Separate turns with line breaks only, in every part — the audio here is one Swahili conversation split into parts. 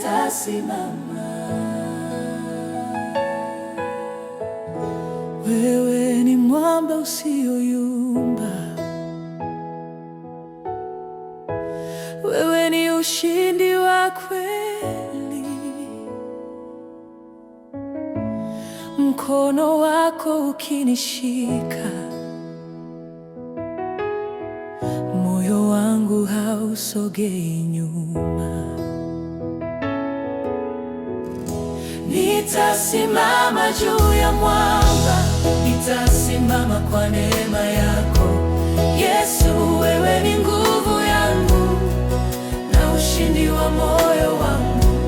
nitasimama. Wewe ni mwamba usioyumba, wewe ni ushindi wa kweli. Mkono wako ukinishika, moyo wangu hausogei nyuma. Nitasimama juu ya mwamba, nitasimama kwa neema yako. Yesu, wewe ni nguvu yangu na ushindi wa moyo wangu.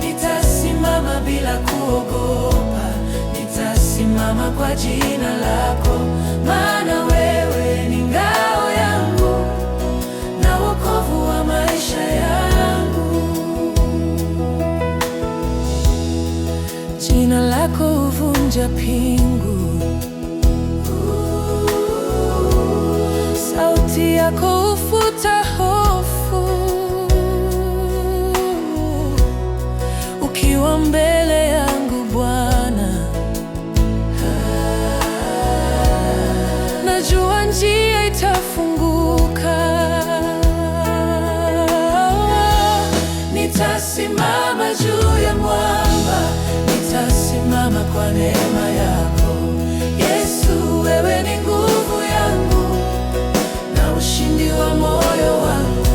Nitasimama bila kuogopa, nitasimama kwa jina lako, maana wewe ni ngao yangu na wokovu wa maisha yangu. Jina lako huvunja pingu, sauti yako hufuta hofu. Ukiwa mbele yangu Bwana, najua njia itafunguka. Nitasimama juu ya mwamba, nitasimama kwa neema yako. Yesu, wewe ni nguvu yangu na ushindi wa moyo wangu.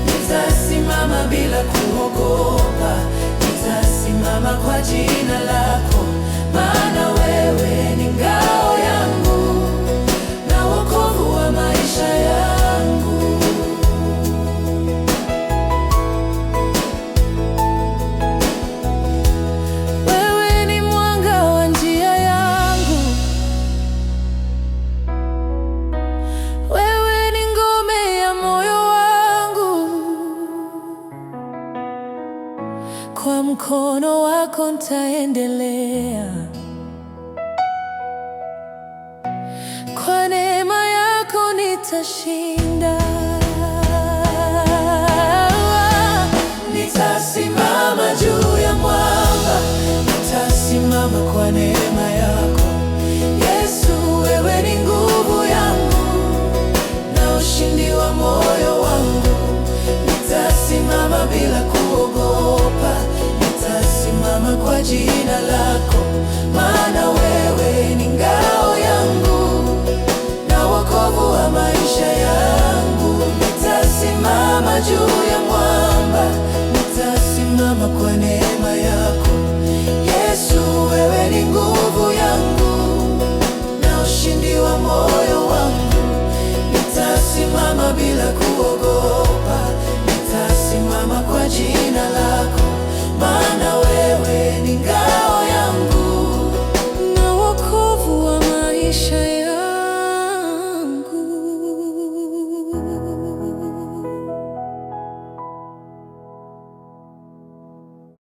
Nitasimama bila kuogopa, nitasimama kwa jina lako, maana wewe ni ngao yangu na wokovu wa maisha yangu. Wewe ni mwanga wa njia yangu, wewe ni ngome ya moyo wangu. Kwa mkono wako nitaendelea, kwa neema yako nitashinda. Nitasimama juu ya mwamba, nitasimama kwa neema yako. Yesu, wewe ni nguvu yangu na ushindi wa moyo wangu. Nitasimama bila kuogopa, nitasimama kwa jina lako, maana wewe